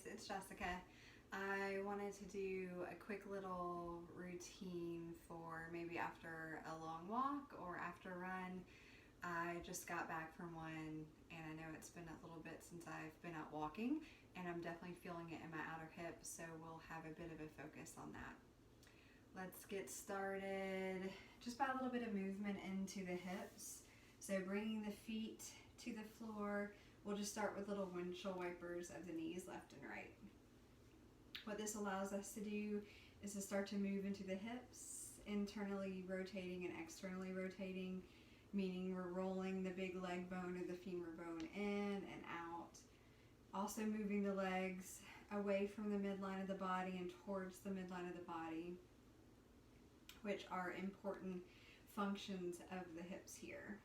it's Jessica. I wanted to do a quick little routine for maybe after a long walk or after a run. I just got back from one and I know it's been a little bit since I've been out walking and I'm definitely feeling it in my outer hip, so we'll have a bit of a focus on that. Let's get started just by a little bit of movement into the hips. So bringing the feet to the floor. We'll just start with little windshield wipers of the knees left and right. What this allows us to do is to start to move into the hips, internally rotating and externally rotating, meaning we're rolling the big leg bone or the femur bone in and out. Also moving the legs away from the midline of the body and towards the midline of the body, which are important functions of the hips here.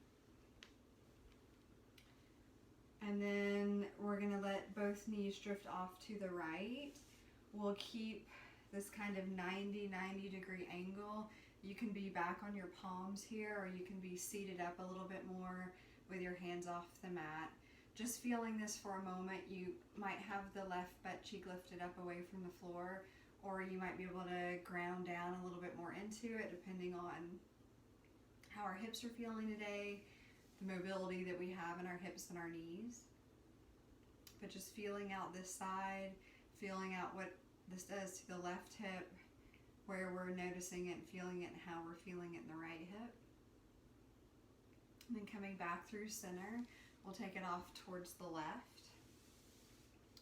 And then we're going to let both knees drift off to the right. We'll keep this kind of 90 degree angle. You can be back on your palms here, or you can be seated up a little bit more with your hands off the mat. Just feeling this for a moment. You might have the left butt cheek lifted up away from the floor, or you might be able to ground down a little bit more into it depending on how our hips are feeling today, the mobility that we have in our hips and our knees. But just feeling out this side, feeling out what this does to the left hip, where we're noticing it and feeling it and how we're feeling it in the right hip. And then coming back through center, we'll take it off towards the left.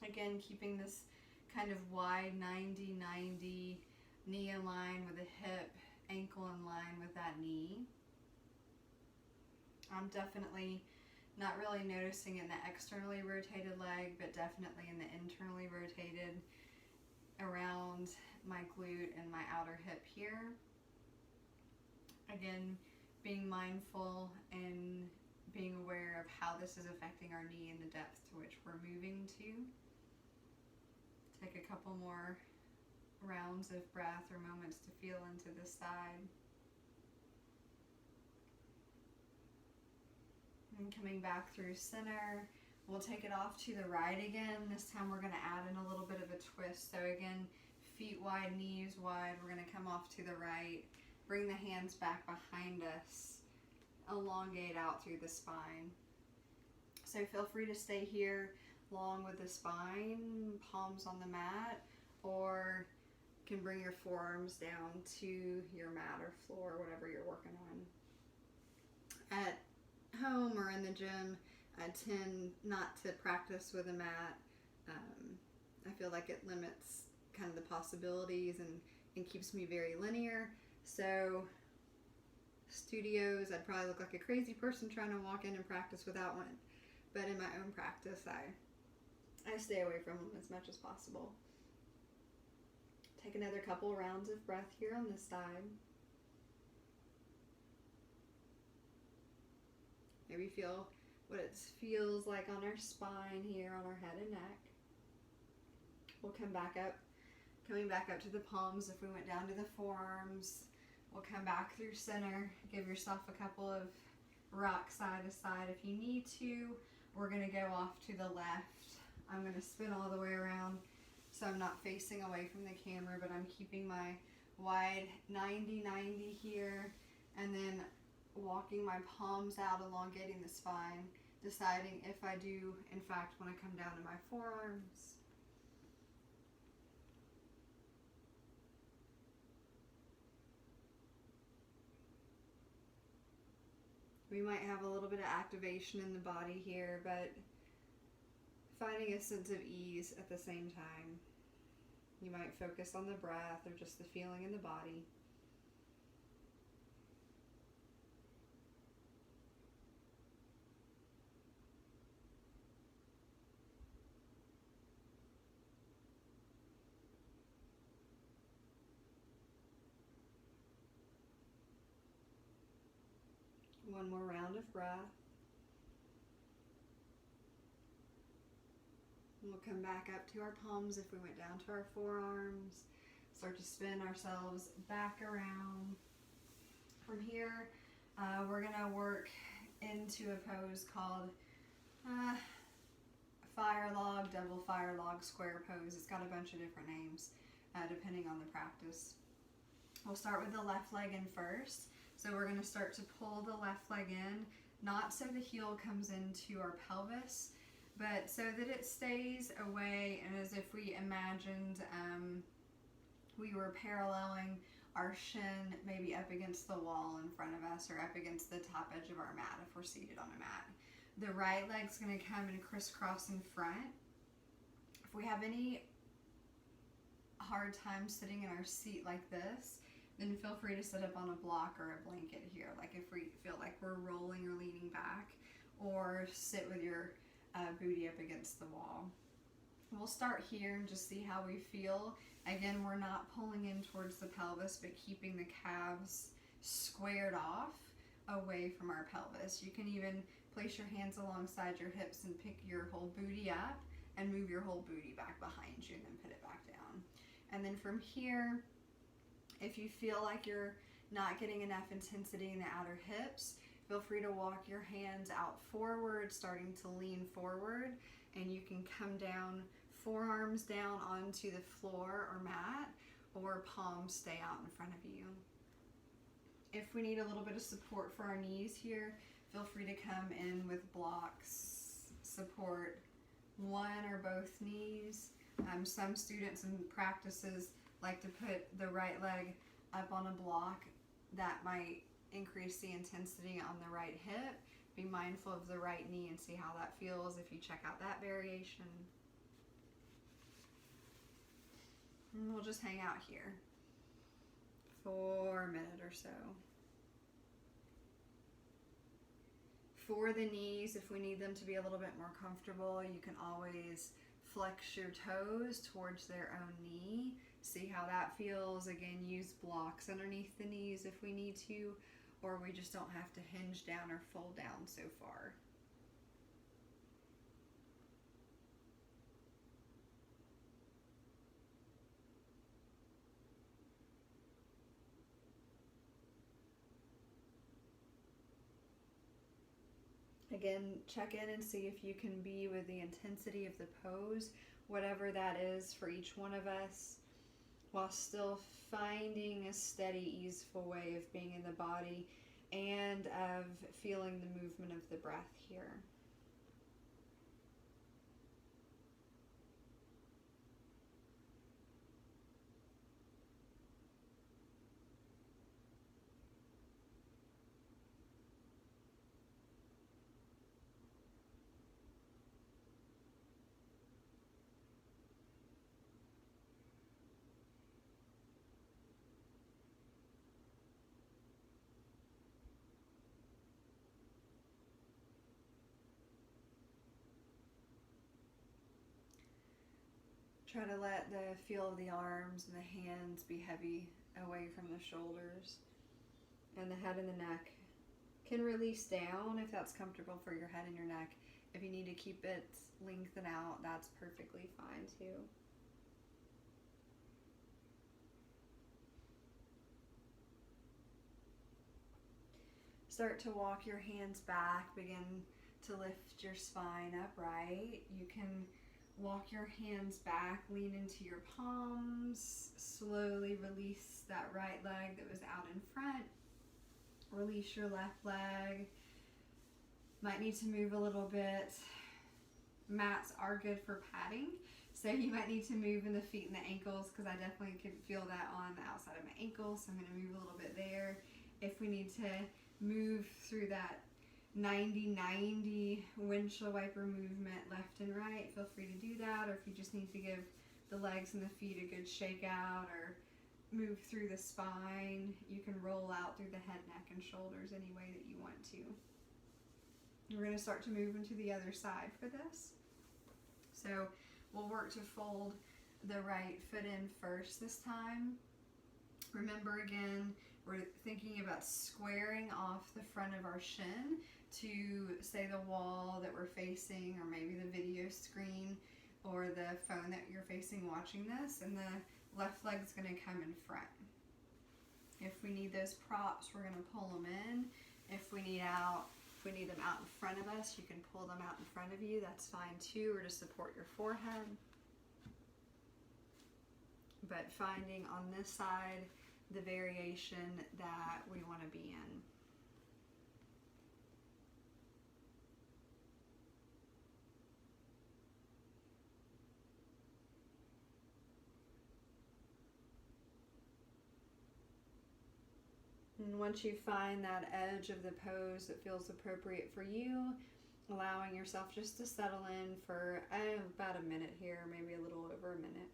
Again, keeping this kind of wide 90, knee in line with the hip, ankle in line with that knee. I'm definitely not really noticing in the externally rotated leg, but definitely in the internally rotated around my glute and my outer hip here. Again, being mindful and being aware of how this is affecting our knee and the depth to which we're moving to. Take a couple more rounds of breath or moments to feel into this side. And coming back through center, we'll take it off to the right again. This time we're going to add in a little bit of a twist. So again, feet wide, knees wide. We're going to come off to the right. Bring the hands back behind us. Elongate out through the spine. So feel free to stay here long with the spine, palms on the mat, or you can bring your forearms down to your mat or floor, whatever you're working on. At home or in the gym, I tend not to practice with a mat. I feel like it limits kind of the possibilities and keeps me very linear. So studios, I'd probably look like a crazy person trying to walk in and practice without one. But in my own practice, I stay away from them as much as possible. Take another couple rounds of breath here on this side. Maybe feel what it feels like on our spine here, on our head and neck. We'll come back up, coming back up to the palms. If we went down to the forearms, we'll come back through center. Give yourself a couple of rocks side to side if you need to. We're going to go off to the left. I'm going to spin all the way around so I'm not facing away from the camera, but I'm keeping my wide 90 here, and then walking my palms out, elongating the spine, deciding if I do, in fact, want to come down to my forearms. We might have a little bit of activation in the body here, but finding a sense of ease at the same time. You might focus on the breath or just the feeling in the body. One more round of breath. We'll come back up to our palms if we went down to our forearms. Start to spin ourselves back around. From here, we're going to work into a pose called fire log, double fire log, square pose. It's got a bunch of different names depending on the practice. We'll start with the left leg in first. So we're going to start to pull the left leg in, not so the heel comes into our pelvis, but so that it stays away, and as if we imagined we were paralleling our shin maybe up against the wall in front of us, or up against the top edge of our mat if we're seated on a mat. The right leg's going to come and crisscross in front. If we have any hard time sitting in our seat like this, then feel free to sit up on a block or a blanket here, like if we feel like we're rolling or leaning back, or sit with your booty up against the wall. We'll start here and just see how we feel. Again, we're not pulling in towards the pelvis, but keeping the calves squared off away from our pelvis. You can even place your hands alongside your hips and pick your whole booty up and move your whole booty back behind you, and then put it back down. And then from here, if you feel like you're not getting enough intensity in the outer hips, feel free to walk your hands out forward, starting to lean forward, and you can come down, forearms down onto the floor or mat, or palms stay out in front of you. If we need a little bit of support for our knees here, feel free to come in with blocks, support one or both knees. Some students and practices like to put the right leg up on a block. That might increase the intensity on the right hip. Be mindful of the right knee and see how that feels if you check out that variation. And we'll just hang out here for a minute or so. For the knees, if we need them to be a little bit more comfortable, you can always flex your toes towards their own knee. See how that feels. Again, use blocks underneath the knees if we need to, or we just don't have to hinge down or fold down so far. Again, check in and see if you can be with the intensity of the pose, whatever that is for each one of us, while still finding a steady, easeful way of being in the body and of feeling the movement of the breath here. Try to let the feel of the arms and the hands be heavy away from the shoulders, and the head and the neck can release down if that's comfortable for your head and your neck. If you need to keep it lengthened out, that's perfectly fine too. Start to walk your hands back, begin to lift your spine upright. You can walk your hands back, lean into your palms, slowly release that right leg that was out in front. Release your left leg. Might need to move a little bit. Mats are good for padding, so you might need to move in the feet and the ankles, because I definitely could feel that on the outside of my ankles, so I'm going to move a little bit there. If we need to move through that 90-90 windshield wiper movement left and right, feel free to do that. Or if you just need to give the legs and the feet a good shake out, or move through the spine, you can roll out through the head, neck, and shoulders any way that you want to. We're going to start to move into the other side for this. So we'll work to fold the right foot in first this time. Remember, again, we're thinking about squaring off the front of our shin to, say, the wall that we're facing, or maybe the video screen or the phone that you're facing watching this, and the left leg's going to come in front. If we need those props, we're going to pull them in. If we need out If we need them out in front of us, you can pull them out in front of you. That's fine too, or to support your forehead. But finding on this side the variation that we want to be in. And once you find that edge of the pose that feels appropriate for you, allowing yourself just to settle in for about a minute here, maybe a little over a minute.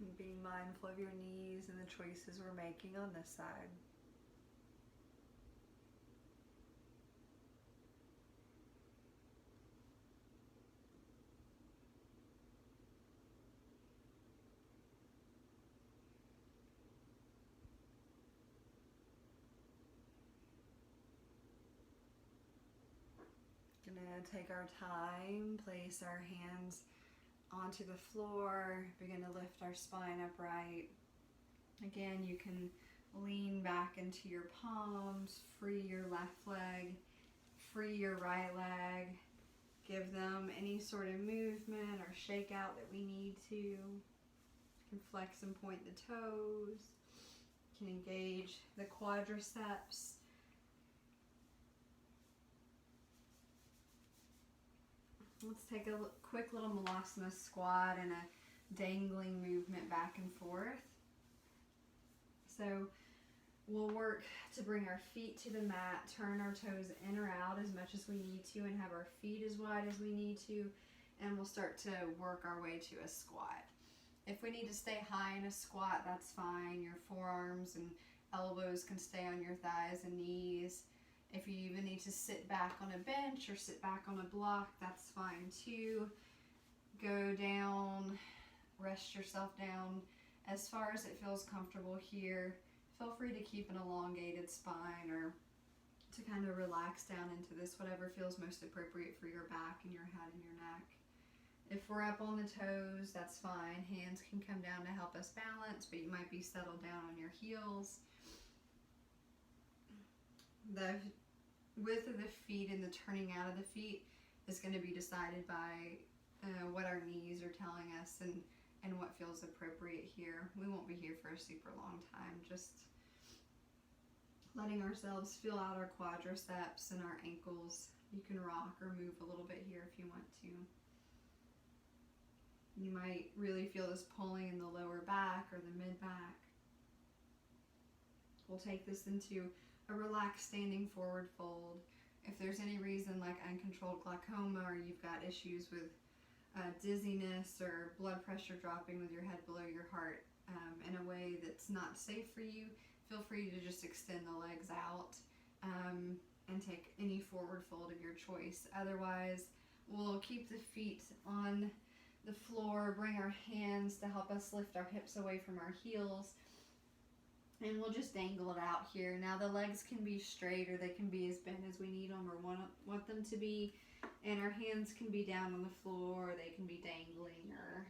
And being mindful of your knees and the choices we're making on this side. Gonna take our time, place our hands onto the floor, begin to lift our spine upright. Again, you can lean back into your palms, free your left leg, free your right leg, give them any sort of movement or shake out that we need to. You can flex and point the toes, you can engage the quadriceps. Let's take a quick little Malasana squat and a dangling movement back and forth. So we'll work to bring our feet to the mat, turn our toes in or out as much as we need to, and have our feet as wide as we need to, and we'll start to work our way to a squat. If we need to stay high in a squat, that's fine. Your forearms and elbows can stay on your thighs and knees. If you even need to sit back on a bench or sit back on a block, that's fine too. Go down, rest yourself down as far as it feels comfortable here. Feel free to keep an elongated spine or to kind of relax down into this, whatever feels most appropriate for your back and your head and your neck. If we're up on the toes, that's fine. Hands can come down to help us balance, but you might be settled down on your heels. The width of the feet and the turning out of the feet is going to be decided by what our knees are telling us and what feels appropriate here. We won't be here for a super long time, just letting ourselves feel out our quadriceps and our ankles. You can rock or move a little bit here if you want to. You might really feel this pulling in the lower back or the mid back. We'll take this into a relaxed standing forward fold. If there's any reason like uncontrolled glaucoma or you've got issues with dizziness or blood pressure dropping with your head below your heart in a way that's not safe for you, feel free to just extend the legs out and take any forward fold of your choice. Otherwise, we'll keep the feet on the floor, bring our hands to help us lift our hips away from our heels, and we'll just dangle it out here. Now the legs can be straight or they can be as bent as we need them or want them to be, and our hands can be down on the floor, or they can be dangling or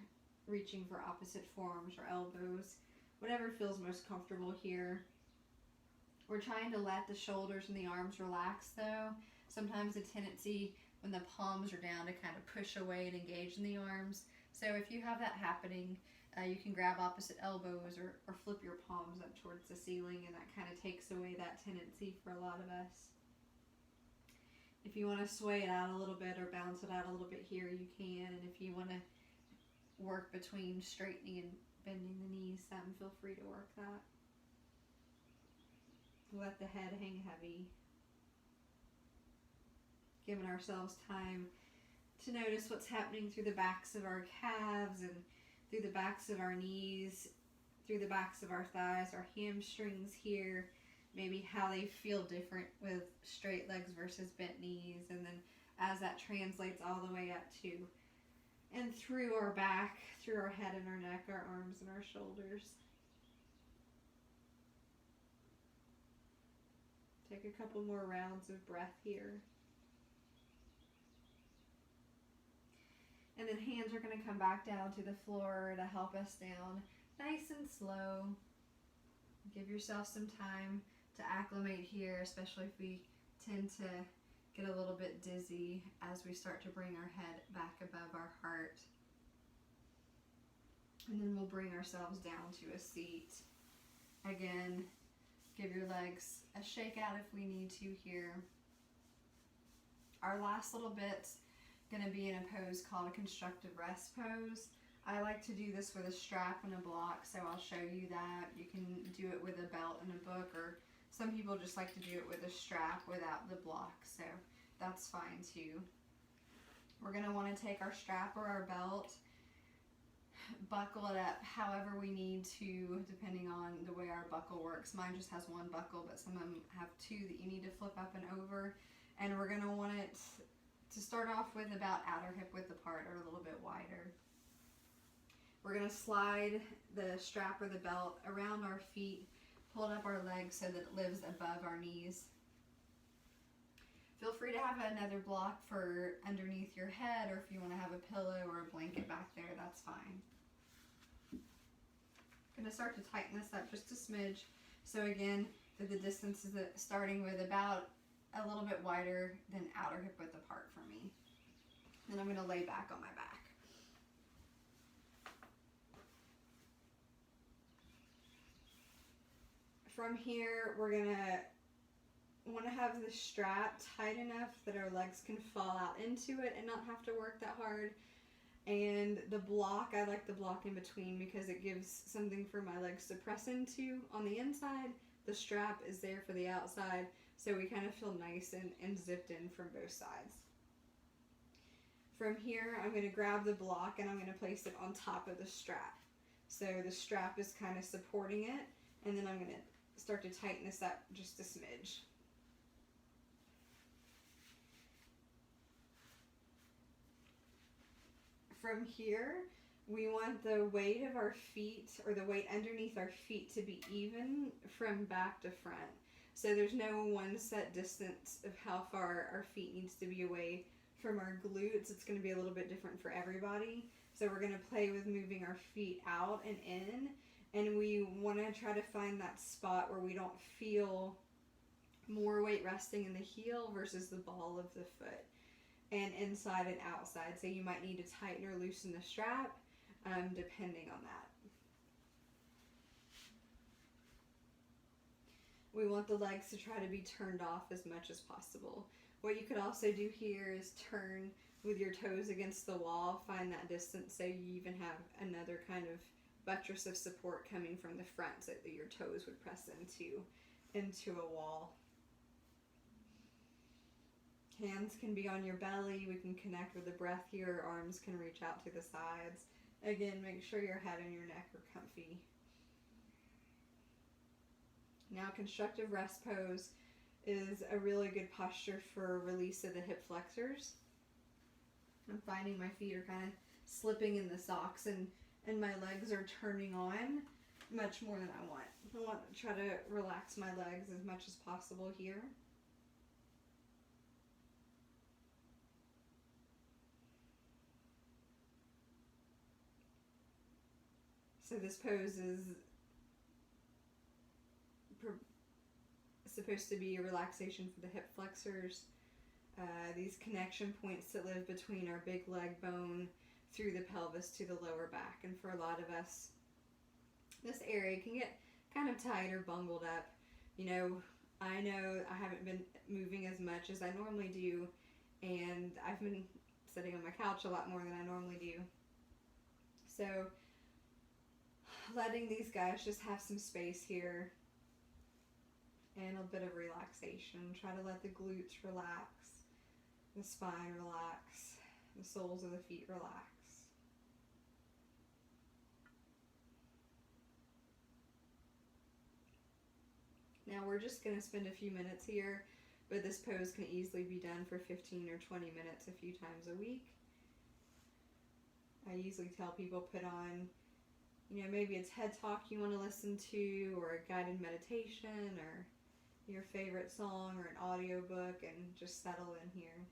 reaching for opposite forearms or elbows, whatever feels most comfortable here. We're trying to let the shoulders and the arms relax though. Sometimes a tendency when the palms are down to kind of push away and engage in the arms. So if you have that happening, you can grab opposite elbows or flip your palms up towards the ceiling, and that kind of takes away that tendency for a lot of us. If you want to sway it out a little bit or bounce it out a little bit here, you can. And if you want to work between straightening and bending the knees, feel free to work that. Let the head hang heavy. Giving ourselves time to notice what's happening through the backs of our calves and through the backs of our knees, through the backs of our thighs, our hamstrings here, maybe how they feel different with straight legs versus bent knees, and then as that translates all the way up to and through our back, through our head and our neck, our arms and our shoulders. Take a couple more rounds of breath here. And then hands are going to come back down to the floor to help us down nice and slow. Give yourself some time to acclimate here, especially if we tend to get a little bit dizzy as we start to bring our head back above our heart. And then we'll bring ourselves down to a seat. Again, give your legs a shake out if we need to here. Our last little bit's going to be in a pose called a constructive rest pose. I like to do this with a strap and a block, so I'll show you that. You can do it with a belt and a book, or some people just like to do it with a strap without the block, so that's fine too. We're going to want to take our strap or our belt, buckle it up however we need to, depending on the way our buckle works. Mine just has one buckle, but some of them have two that you need to flip up and over. And we're going to want it to start off with about outer hip width apart or a little bit wider. We're going to slide the strap or the belt around our feet, pull up our legs so that it lives above our knees. Feel free to have another block for underneath your head, or if you want to have a pillow or a blanket back there, that's fine. I'm going to start to tighten this up just a smidge. So again, the distance is starting with about a little bit wider than outer hip width apart for me. Then I'm going to lay back on my back. From here, we're going to want to have the strap tight enough that our legs can fall out into it and not have to work that hard. And the block, I like the block in between because it gives something for my legs to press into on the inside. The strap is there for the outside, so we kind of feel nice and zipped in from both sides. From here, I'm going to grab the block and I'm going to place it on top of the strap. So the strap is kind of supporting it, and then I'm going to start to tighten this up just a smidge. From here, we want the weight of our feet, or the weight underneath our feet, to be even from back to front. So there's no one set distance of how far our feet needs to be away from our glutes. It's going to be a little bit different for everybody. So we're going to play with moving our feet out and in. And we want to try to find that spot where we don't feel more weight resting in the heel versus the ball of the foot, and inside and outside. So you might need to tighten or loosen the strap depending on that. We want the legs to try to be turned off as much as possible. What you could also do here is turn with your toes against the wall, find that distance so you even have another kind of buttress of support coming from the front so that your toes would press into a wall. Hands can be on your belly. We can connect with the breath here. Arms can reach out to the sides. Again, make sure your head and your neck are comfy. Now, constructive rest pose is a really good posture for release of the hip flexors. I'm finding my feet are kind of slipping in the socks, and my legs are turning on much more than I want. I want to try to relax my legs as much as possible here. So this pose is supposed to be a relaxation for the hip flexors, these connection points that live between our big leg bone through the pelvis to the lower back. And for a lot of us, this area can get kind of tight or bungled up. You know, I know I haven't been moving as much as I normally do, and I've been sitting on my couch a lot more than I normally do. So, letting these guys just have some space here and a bit of relaxation. Try to let the glutes relax, the spine relax, the soles of the feet relax. Now we're just going to spend a few minutes here, but this pose can easily be done for 15 or 20 minutes a few times a week. I usually tell people put on, maybe a TED Talk you want to listen to, or a guided meditation, or your favorite song, or an audiobook, and just settle in here.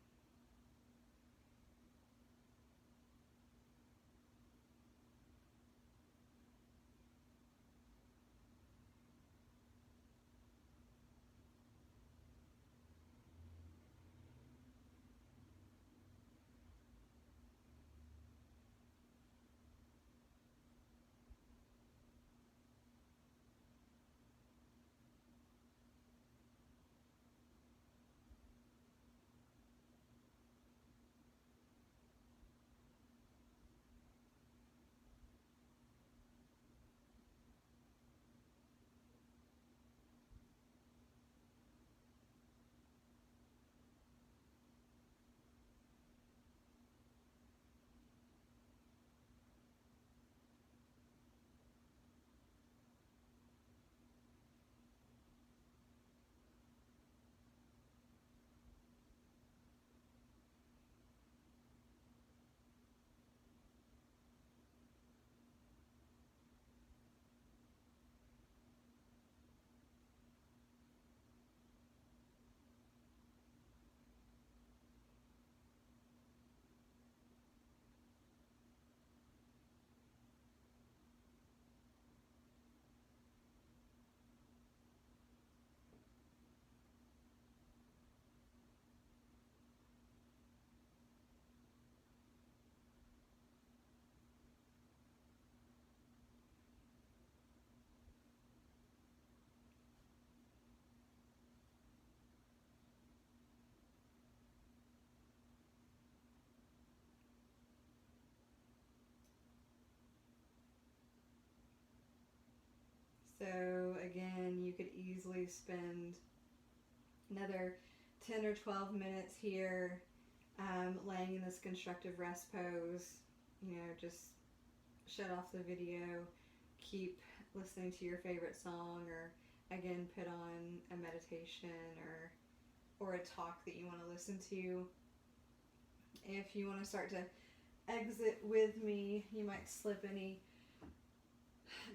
So again, you could easily spend another 10 or 12 minutes here, laying in this constructive rest pose. Just shut off the video, keep listening to your favorite song, or again, put on a meditation or a talk that you want to listen to. If you want to start to exit with me, you might slip any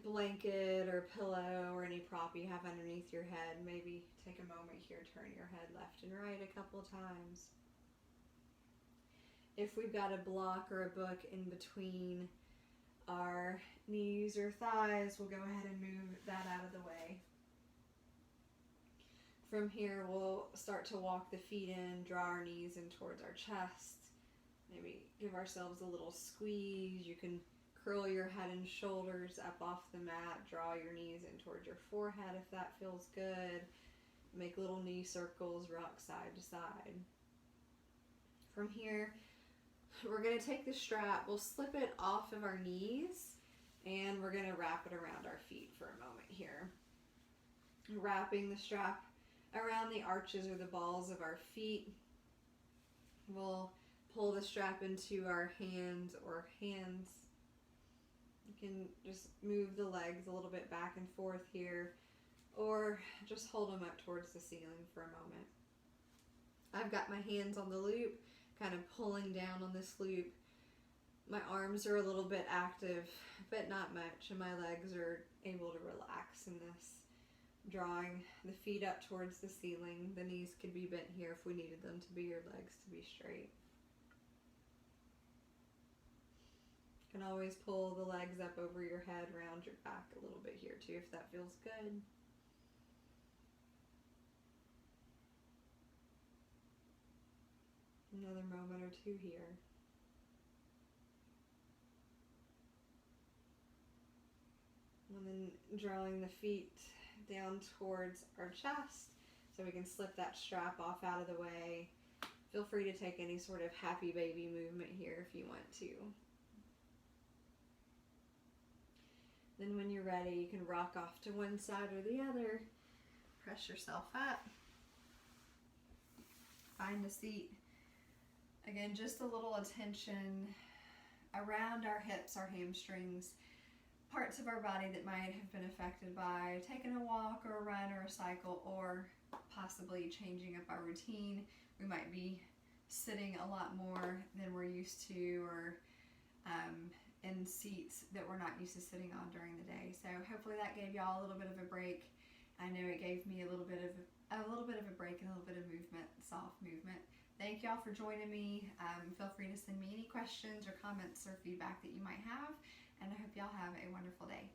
blanket or pillow or any prop you have underneath your head. Maybe take a moment here, turn your head left and right a couple times. If we've got a block or a book in between our knees or thighs, we'll go ahead and move that out of the way. From here, we'll start to walk the feet in, draw our knees in towards our chest. Maybe give ourselves a little squeeze. You can curl your head and shoulders up off the mat. Draw your knees in towards your forehead if that feels good. Make little knee circles, rock side to side. From here, we're going to take the strap. We'll slip it off of our knees, and we're going to wrap it around our feet for a moment here. Wrapping the strap around the arches or the balls of our feet. We'll pull the strap into our hands or hands. You can just move the legs a little bit back and forth here, or just hold them up towards the ceiling for a moment. I've got my hands on the loop, kind of pulling down on this loop. My arms are a little bit active, but not much, and my legs are able to relax in this. Drawing the feet up towards the ceiling. The knees could be bent here if we needed them to be, or legs to be straight. You can always pull the legs up over your head, round your back a little bit here too if that feels good. Another moment or two here. And then drawing the feet down towards our chest, So we can slip that strap off out of the way. Feel free to take any sort of happy baby movement here if you want to. Then when you're ready, you can rock off to one side or the other. Press yourself up. Find a seat. Again, just a little attention around our hips, our hamstrings, parts of our body that might have been affected by taking a walk or a run or a cycle, or possibly changing up our routine. We might be sitting a lot more than we're used to, or in seats that we're not used to sitting on during the day. So hopefully that gave y'all a little bit of a break. I know it gave me a little bit of a break and a little bit of movement, soft movement. Thank y'all for joining me. Feel free to send me any questions or comments or feedback that you might have, and I hope y'all have a wonderful day.